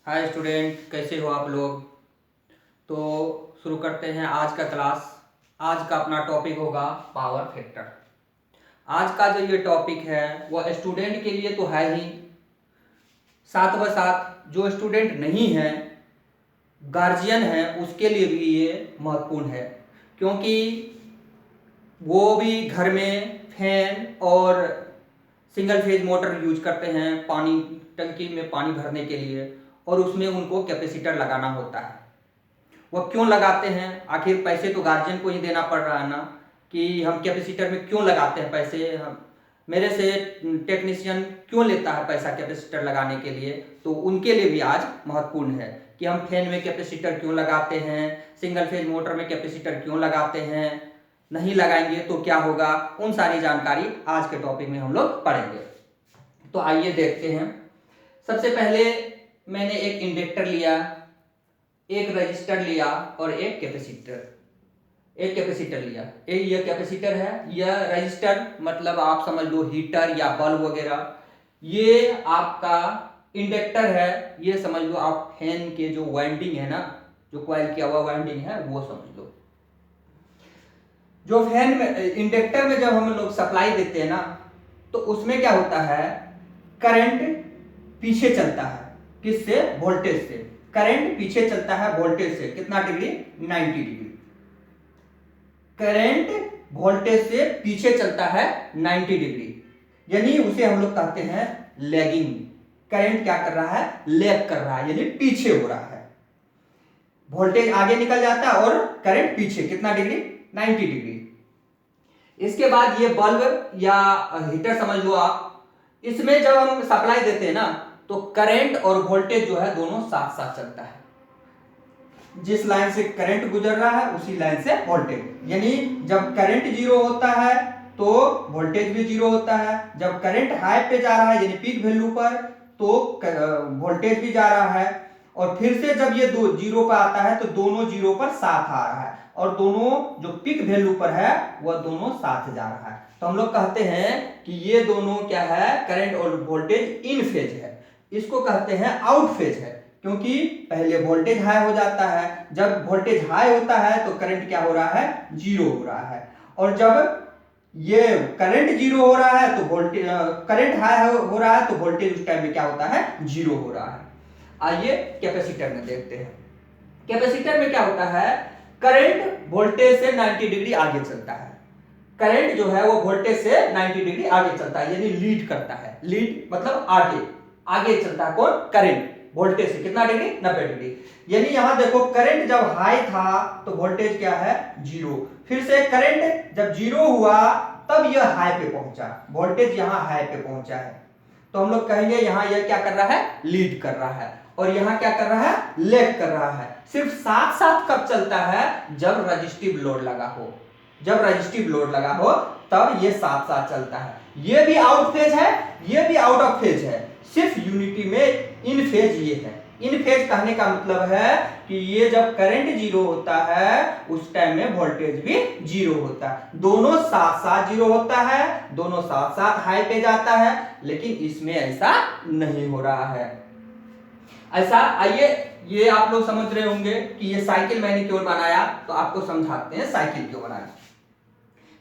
Hi student, कैसे हो आप लोग। तो शुरू करते हैं आज का क्लास। आज का अपना टॉपिक होगा पावर फैक्टर। आज का जो ये टॉपिक है वह स्टूडेंट के लिए तो है ही, साथ व साथ जो स्टूडेंट नहीं है, गार्जियन है, उसके लिए भी ये महत्वपूर्ण है। क्योंकि वो भी घर में फैन और सिंगल फेज मोटर यूज करते हैं पानी टंकी में पानी भरने के लिए, और उसमें उनको कैपेसिटर लगाना होता है। वह क्यों लगाते हैं? आखिर पैसे तो गार्जियन को ही देना पड़ रहा है ना, कि हम कैपेसिटर में क्यों लगाते हैं पैसे। हम मेरे से टेक्नीशियन क्यों लेता है पैसा कैपेसिटर लगाने के लिए, तो उनके लिए भी आज महत्वपूर्ण है कि हम फैन में कैपेसिटर क्यों लगाते हैं, सिंगल फेज मोटर में कैपेसिटर क्यों लगाते हैं, नहीं लगाएंगे तो क्या होगा। उन सारी जानकारी आज के टॉपिक में हम लोग पढ़ेंगे। तो आइए देखते हैं। सबसे पहले मैंने एक इंडक्टर लिया, एक रजिस्टर लिया और एक कैपेसिटर लिया। ये कैपेसिटर है, यह रजिस्टर मतलब आप समझ लो हीटर या बल्ब वगैरह। ये आपका इंडक्टर है, ये समझ लो आप फैन के जो वाइंडिंग है ना, जो कॉइल किया हुआ वाइंडिंग है वो समझ लो। जो फैन में इंडक्टर में जब हम लोग सप्लाई देते हैं ना, तो उसमें क्या होता है, करंट पीछे चलता है। किससे? वोल्टेज से। करंट पीछे चलता है वोल्टेज से। कितना डिग्री? 90 डिग्री। करंट वोल्टेज से पीछे चलता है 90 डिग्री, यानी उसे हम लोग कहते हैं लैगिंग। करंट क्या कर रहा है? लैग कर रहा है, यानी पीछे हो रहा है। वोल्टेज आगे निकल जाता है और करंट पीछे। कितना डिग्री? 90 डिग्री। इसके बाद ये बल्ब या हीटर समझ लो आप, इसमें जब हम सप्लाई देते हैं ना, तो करंट और वोल्टेज जो है दोनों साथ साथ चलता है। जिस लाइन से करंट गुजर रहा है उसी लाइन से वोल्टेज, यानी जब करंट जीरो होता है तो वोल्टेज भी जीरो होता है। जब करंट हाई पे जा रहा है यानी पीक वैल्यू पर, तो वोल्टेज भी जा रहा है। और फिर से जब ये दो जीरो पर आता है तो दोनों जीरो पर साथ आ रहा है, और दोनों जो पीक वैल्यू पर है वह दोनों साथ जा रहा है। तो हम लोग कहते हैं कि ये दोनों क्या है, करंट और वोल्टेज इन फेज है। इसको कहते हैं आउट फेज है, क्योंकि पहले वोल्टेज हाई हो जाता है। जब वोल्टेज हाई होता है तो करंट क्या हो रहा है? जीरो हो रहा है। और जब ये करंट जीरो हो रहा है तो वोल्टेज, करंट हाई हो रहा है तो वोल्टेज उस टाइम में क्या होता है? जीरो हो रहा है। आइए कैपेसिटर में देखते हैं। कैपेसिटर में क्या होता है, करंट वोल्टेज से 90 डिग्री आगे चलता है। करंट जो है वो वोल्टेज से 90 डिग्री आगे चलता है, यानी लीड करता है। लीड मतलब आगे आगे चलता है। कौन? करंट वोल्टेज से कितना डिग्री? 90 डिग्री। यानी यहां देखो, करंट जब हाई था तो वोल्टेज क्या है? जीरो। फिर से करंट जब जीरो हुआ तब यह हाई पे पहुंचा, वोल्टेज यहां हाई पे पहुंचा है। तो हम लोग कहेंगे यहां यह क्या कर रहा है? लीड कर रहा है। और यहां क्या कर रहा है? लैग कर रहा है। सिर्फ साथ साथ कब चलता है? जब रजिस्टिव लोड लगा हो। जब रजिस्टिव लोड लगा हो तब ये साथ साथ चलता है। ये भी आउट फेज है, ये भी आउट ऑफ फेज है। सिर्फ यूनिटी में इन फेज ये है। इन फेज कहने का मतलब है कि ये जब करंट जीरो होता है उस टाइम में वोल्टेज भी जीरो होता है। दोनों साथ साथ जीरो होता है, दोनों साथ साथ हाई पे जाता है, लेकिन इसमें ऐसा नहीं हो रहा है। ऐसा, आइए ये आप लोग समझ रहे होंगे कि ये साइकिल मैंने क्यों बनाया, तो आपको समझाते हैं साइकिल क्यों बनाया।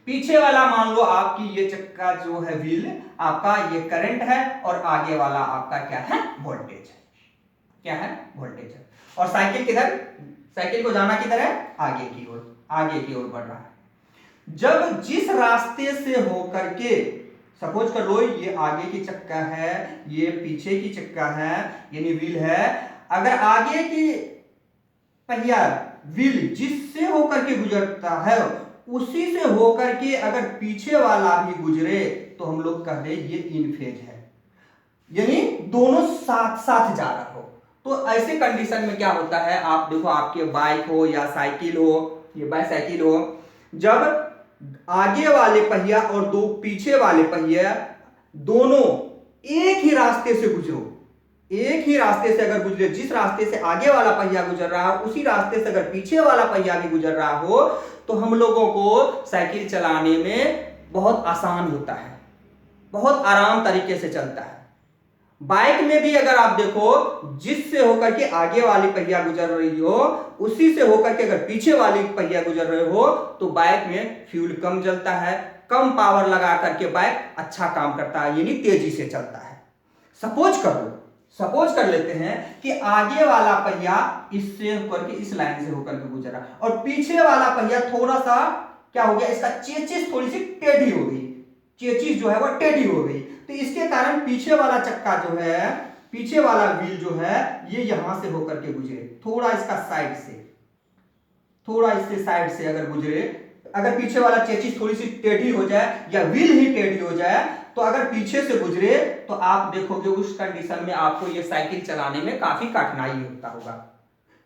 पीछे वाला मान लो आपकी ये चक्का जो है व्हील आपका, ये करंट है, और आगे वाला आपका क्या है? वोल्टेज है। क्या है? वोल्टेज है। और साइकिल किधर? साइकिल को जाना किधर है? आगे की ओर, आगे की ओर बढ़ रहा है। जब जिस रास्ते से होकर के, सपोज कर लो ये आगे की चक्का है, ये पीछे की चक्का है, यानी व्हील है। अगर आगे की पहिया व्हील जिससे होकर के गुजरता है उसी से होकर के अगर पीछे वाला भी गुजरे तो हम लोग कह दे ये इन फेज है, यानी दोनों साथ साथ जा रहा हो। तो ऐसे कंडीशन में क्या होता है, आप देखो आपके बाइक हो या साइकिल हो, ये बाइसाइकिल हो, जब आगे वाले पहिया और दो पीछे वाले पहिया दोनों एक ही रास्ते से गुजरो, एक ही रास्ते से अगर गुजरे, जिस रास्ते से आगे वाला पहिया गुजर रहा है उसी रास्ते से अगर पीछे वाला पहिया भी गुजर रहा हो, तो हम लोगों को साइकिल चलाने में बहुत आसान होता है, बहुत आराम तरीके से चलता है। बाइक में भी अगर आप देखो, जिससे होकर के आगे वाली पहिया गुजर रही हो, उसी से होकर के अगर पीछे वाली पहिया गुजर रहे हो, तो बाइक में फ्यूल कम जलता है, कम पावर लगा करके बाइक अच्छा काम करता है, यानी तेजी से चलता है। सपोज कर लेते हैं कि आगे वाला पहिया इससे होकर के इस लाइन से होकर के गुजरा और पीछे वाला पहिया थोड़ा सा क्या हो गया, इसका चेचिस थोड़ी सी टेढ़ी हो गई, चेचिस जो है वो टेढ़ी हो गई। तो इसके कारण पीछे वाला चक्का जो है, पीछे वाला व्हील जो है, ये यहां से होकर के गुजरे, थोड़ा इसका साइड से, थोड़ा इससे साइड से अगर गुजरे, अगर पीछे वाला चेचिस थोड़ी सी टेढ़ी हो जाए या व्हील ही टेढ़ी हो जाए, तो अगर पीछे से गुजरे तो आप देखोगे उस कंडीशन में आपको ये साइकिल चलाने में काफी कठिनाई होता होगा,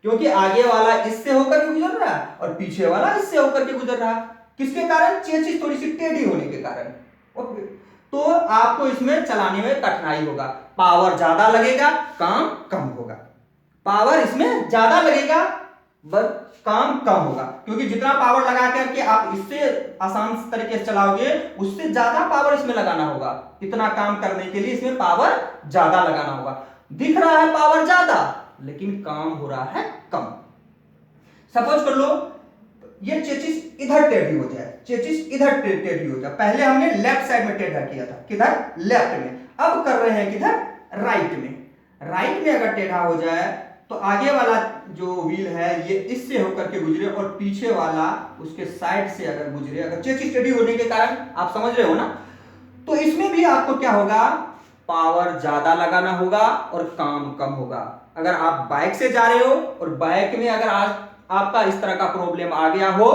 क्योंकि आगे वाला इससे होकर के गुजर रहा है और पीछे वाला इससे होकर के गुजर रहा है। किसके कारण? चेचिस थोड़ी सी टेढ़ी होने के कारण। तो आपको इसमें चलाने में कठिनाई होगा, पावर ज्यादा लगेगा, काम कम होगा। पावर इसमें ज्यादा लगेगा, बस काम कम होगा, क्योंकि जितना पावर लगा करके आप इससे आसान तरीके से चलाओगे, उससे ज्यादा पावर इसमें लगाना होगा। इतना काम करने के लिए इसमें पावर ज्यादा लगाना होगा। दिख रहा है पावर ज्यादा, लेकिन काम हो रहा है कम। सपोज कर लो ये चेचिस इधर टेढ़ी हो जाए, चेचिस इधर टेढ़ी हो जाए। पहले हमने लेफ्ट साइड में टेढ़ा किया था, किधर? लेफ्ट में। अब कर रहे हैं किधर? राइट में। राइट में अगर टेढ़ा हो जाए तो आगे वाला जो व्हील है ये इससे होकर के गुजरे और पीछे वाला उसके साइड से अगर गुजरे, अगर चेचिस टेढ़ी होने के कारण, आप समझ रहे हो ना, तो इसमें भी आपको क्या होगा, पावर ज्यादा लगाना होगा और काम कम होगा। अगर आप बाइक से जा रहे हो और बाइक में अगर आज आपका इस तरह का प्रॉब्लम आ गया हो,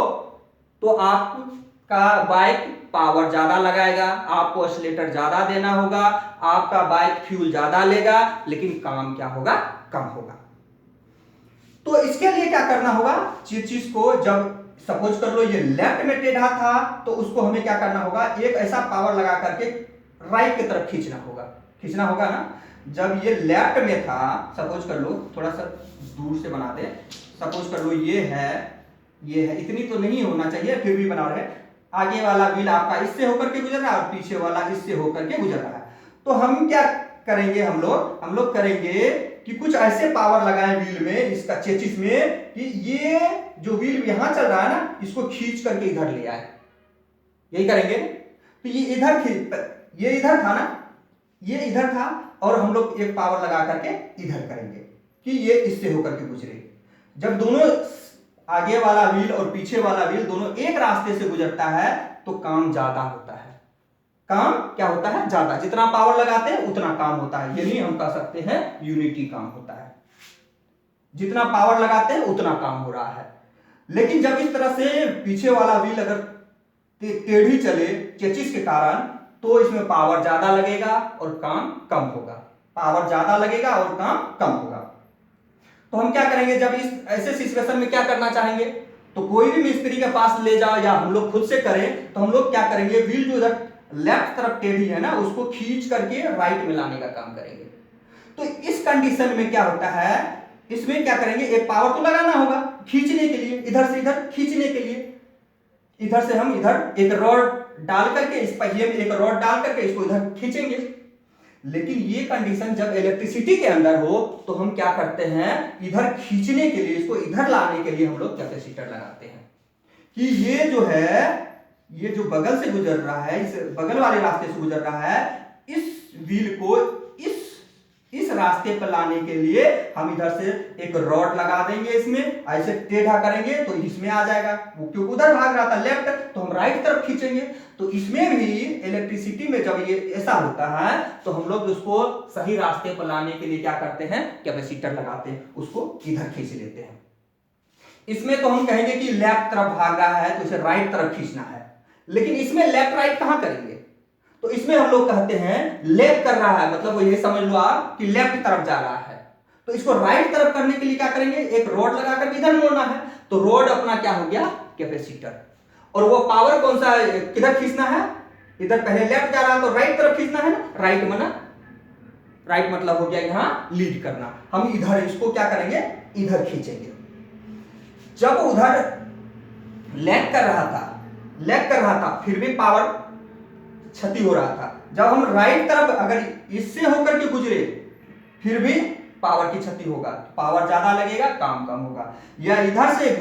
तो आपका बाइक पावर ज्यादा लगाएगा, आपको एक्सीलरेटर ज्यादा देना होगा, आपका बाइक फ्यूल ज्यादा लेगा, लेकिन काम क्या होगा? कम होगा। तो इसके लिए क्या करना होगा, चीज को जब सपोज कर लो ये लेफ्ट में टेढ़ा था, तो उसको हमें क्या करना होगा, एक ऐसा पावर लगा करके राइट की तरफ खींचना होगा ना। जब ये लेफ्ट में था, सपोज कर लो, थोड़ा सा दूर से बना दे, सपोज कर लो ये है, इतनी तो नहीं होना चाहिए, फिर भी बना रहे। आगे वाला व्हील आपका इससे होकर के गुजर रहा है और पीछे वाला इससे होकर के गुजर रहा है। तो हम क्या करेंगे, हम लोग करेंगे कि कुछ ऐसे पावर लगाएं व्हील में, इसका चेचिस में, कि ये जो व्हील यहां चल रहा है ना, इसको खींच करके इधर ले आए। यही करेंगे। तो ये इधर था ना, ये इधर था, और हम लोग एक पावर लगा करके इधर करेंगे कि ये इससे होकर के गुजरे। जब दोनों आगे वाला व्हील और पीछे वाला व्हील दोनों एक रास्ते से गुजरता है, तो काम ज्यादा होता है। काम क्या होता है? ज्यादा। जितना पावर लगाते हैं उतना काम होता है, यानी हम कह सकते हैं यूनिटी काम होता है। जितना पावर लगाते हैं उतना काम हो रहा है। लेकिन जब इस तरह से पीछे वाला व्हील अगर टेढ़ी चले चेचिस के कारण, तो इसमें पावर ज्यादा लगेगा और काम कम होगा। पावर ज्यादा लगेगा और काम कम होगा। तो हम क्या करेंगे, जब इस ऐसे सिचुएशन में क्या करना चाहेंगे, तो कोई भी मिस्त्री के पास ले जाओ या हम लोग खुद से करें, तो हम लोग क्या करेंगे, व्हील जो इधर लेफ्ट तरफ टेढ़ी है ना, उसको खींच करके राइट में लाने का काम करेंगे। तो इस कंडीशन में क्या होता है, इसमें क्या करेंगे, एक पावर तो लगाना होगा खींचने के लिए, इधर से इधर खींचने के लिए। इधर से हम इधर एक रॉड डाल करके, इस पहिए में एक रॉड डाल करके इसको इधर खींचेंगे। लेकिन ये कंडीशन जब इलेक्ट्रिसिटी के अंदर हो, तो हम क्या करते हैं, इधर खींचने के लिए, इसको इधर लाने के लिए हम लोग कैपेसिटर लगाते हैं कि ये जो है, ये जो बगल से गुजर रहा है, इस बगल वाले रास्ते से गुजर रहा है, इस व्हील को इस रास्ते पर लाने के लिए हम इधर से एक रॉड लगा देंगे, इसमें ऐसे टेढ़ा करेंगे तो इसमें आ जाएगा। वो क्योंकि उधर भाग रहा था लेफ्ट, तो हम राइट तरफ खींचेंगे। तो इसमें भी इलेक्ट्रिसिटी में जब ये ऐसा होता है, तो हम लोग उसको सही रास्ते पर लाने के लिए क्या करते हैं, कैपेसिटर लगाते हैं, उसको इधर खींच लेते हैं। इसमें तो हम कहेंगे कि लेफ्ट तरफ भाग रहा है तो इसे राइट तरफ खींचना है, लेकिन इसमें लेफ्ट राइट कहां करेंगे, तो इसमें हम लोग कहते हैं लेफ्ट कर रहा है, मतलब वो ये समझ लो आप कि लेफ्ट तरफ जा रहा है। तो इसको राइट तरफ करने के लिए क्या करेंगे, एक रॉड लगाकर इधर मोड़ना है। तो रॉड अपना क्या हो गया, कैपेसिटर। और वो पावर कौन सा, किधर खींचना है, इधर पहले लेफ्ट जा रहा है तो राइट तरफ खींचना है ना, राइट मतलब हो गया यहां लीड करना। हम इधर इसको क्या करेंगे, इधर खींचेंगे। जब उधर लैग कर रहा था, फिर भी पावर क्षति हो रहा था, जब हम राइट तरफ अगर इससे होकर के गुजरे फिर भी पावर की क्षति होगा, पावर ज्यादा लगेगा, काम कम होगा। या इधर से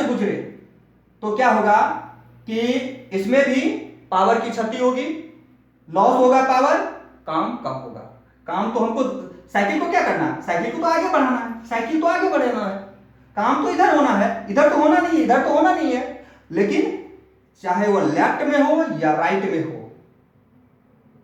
गुजरे तो क्या होगा कि इसमें भी पावर की क्षति होगी, लॉस होगा पावर, काम कम होगा। काम तो हमको साइकिल को क्या करना है, साइकिल को तो आगे बढ़ाना है, साइकिल तो आगे बढ़ाना है, काम तो इधर होना है, इधर तो होना नहीं है, इधर तो होना नहीं है। लेकिन चाहे वो लेफ्ट में हो या राइट में हो,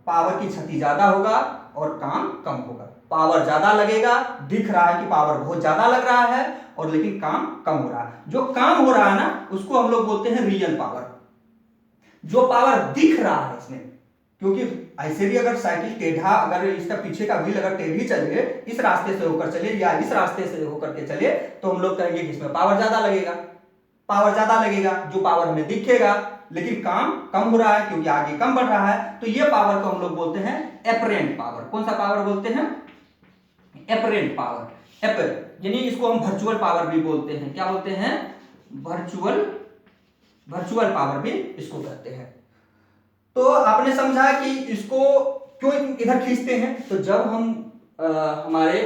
पावर की क्षति ज्यादा होगा और काम कम होगा। पावर ज्यादा लगेगा, दिख रहा है कि पावर बहुत ज्यादा लग रहा है और लेकिन काम कम हो रहा है। जो काम हो रहा है ना उसको हम लोग बोलते हैं रियल पावर। जो पावर दिख रहा है इसमें, क्योंकि ऐसे भी अगर साइकिल टेढ़ा, अगर इसका पीछे का व्हील अगर टेढ़ी चले, इस रास्ते से होकर चले या इस रास्ते से होकर के चले, तो हम लोग कहेंगे कि इसमें पावर ज्यादा लगेगा, पावर ज्यादा लगेगा। जो पावर हमें दिखेगा लेकिन काम कम हो रहा है क्योंकि आगे कम बढ़ रहा है, तो ये पावर को हम लोग बोलते हैं एपरेंट पावर। कौन सा पावर बोलते हैं? Apparent power. यानी इसको हम वर्चुअल पावर भी बोलते हैं। क्या बोलते हैं? वर्चुअल पावर भी इसको कहते हैं। तो आपने समझा कि इसको क्यों इधर खींचते हैं। तो जब हम हमारे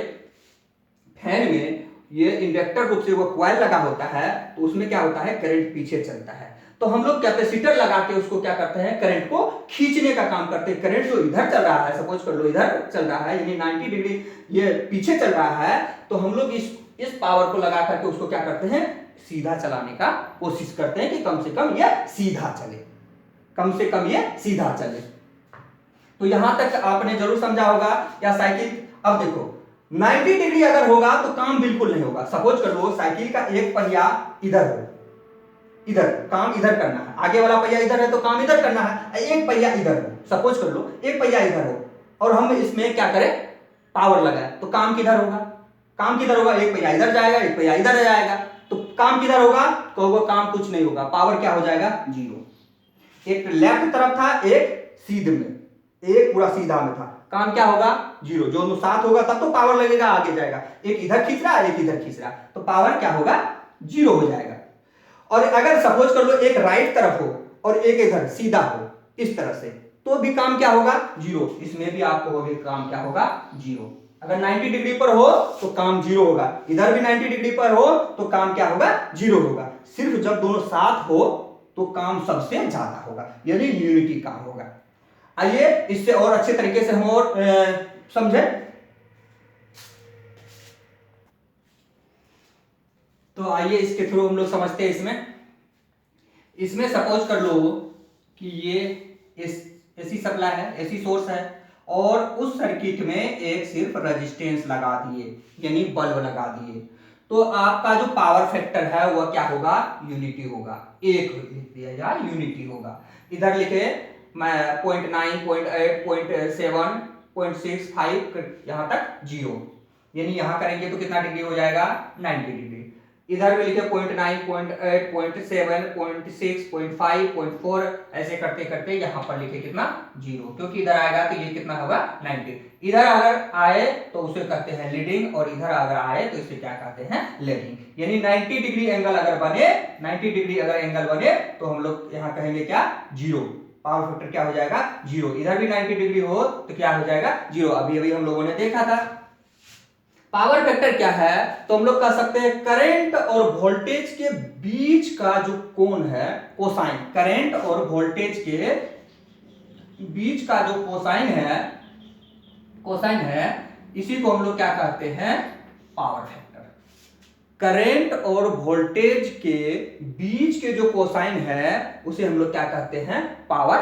फैन में ये इंडक्टर रूप से वो कॉइल लगा होता है तो उसमें क्या होता है, करंट पीछे चलता है। तो हम लोग कैपेसिटर लगा के उसको क्या करते हैं, करंट को खींचने का काम करते हैं। करंट जो इधर चल रहा है, सपोज कर लो इधर चल रहा है, यानी 90 डिग्री ये पीछे चल रहा है, तो हम लोग इस पावर को लगा करके उसको क्या करते हैं, सीधा चलाने का कोशिश करते हैं कि कम से कम ये सीधा चले, कम से कम ये सीधा चले। तो यहां तक आपने जरूर समझा होगा। या साइकिल, अब देखो 90 डिग्री अगर होगा तो काम बिल्कुल नहीं होगा। सपोज कर लो साइकिल का एक पहिया इधर हो, इधर काम इधर करना है, आगे वाला पहिया इधर है तो काम इधर करना है, एक पहिया इधर हो, सपोज कर लो एक पहिया इधर हो और हम इसमें क्या करें, पावर लगाए, तो काम किधर होगा, काम किधर होगा, एक पहिया इधर जाएगा, एक पहिया इधर जाएगा, तो काम किधर होगा, कहोगे काम कुछ नहीं होगा, पावर क्या हो जाएगा, जीरो। एक लेफ्ट तरफ था, एक सीध में, एक पूरा सीधा में था, काम क्या होगा, जीरो। जो साथ होगा तब तो पावर लगेगा, आगे जाएगा। एक इधर खींच रहा है, एक इधर खींच रहा है, तो पावर क्या होगा, जीरो हो जाएगा। और अगर सपोज कर लो एक राइट तरफ हो और एक इधर सीधा हो इस तरह से, तो भी काम क्या होगा, जीरो। इसमें भी आप कहोगे काम क्या होगा, जीरो। अगर 90 डिग्री पर हो तो काम जीरो होगा, इधर भी 90 डिग्री पर हो तो काम क्या होगा, जीरो होगा। सिर्फ जब दोनों साथ हो तो काम सबसे ज्यादा होगा, यानी यूनिटी काम होगा। आइए इससे और अच्छे तरीके से हम और समझे। तो आइए इसके थ्रू हम लोग समझते हैं। इसमें सपोज कर लो कि ये एसी सप्लाई है, एसी सोर्स है, और उस सर्किट में एक सिर्फ रेजिस्टेंस लगा दिए, यानी बल्ब लगा दिए, तो आपका जो पावर फैक्टर है वह क्या होगा, यूनिटी होगा, एक लिख दिया या यूनिटी होगा। इधर लिखे मैं 0.9, 0.8, 0.7, 0.65 यहां तक जीरो, यानी यहां करेंगे तो कितना डिग्री हो जाएगा, 90 डिग्री। इधर भी लिखे 0.9, 0.8, 0.7, 0.6, 0.5, 0.4, ऐसे करते करते यहां पर लिखे कितना, जीरो, क्योंकि इधर आएगा तो ये कितना होगा, 90। इधर अगर आए तो उसे कहते हैं लीडिंग, और इधर अगर आए तो इसे क्या कहते हैं, लैगिंग। यानी 90 डिग्री एंगल अगर बने, 90 डिग्री अगर एंगल बने तो हम लोग यहां कहेंगे क्या, जीरो। पावर फैक्टर क्या हो जाएगा, जीरो। इधर भी 90 डिग्री हो तो क्या हो जाएगा, जीरो। अभी अभी हम लोगों ने देखा था। पावर फैक्टर क्या है, तो हम लोग कह सकते हैं करंट और वोल्टेज के बीच का जो कोण है, कोसाइन, करंट और वोल्टेज के बीच का जो कोसाइन है, इसी को हम लोग क्या कहते हैं, पावर फैक्टर। करंट और वोल्टेज के बीच के जो कोसाइन है उसे हम लोग क्या कहते हैं, पावर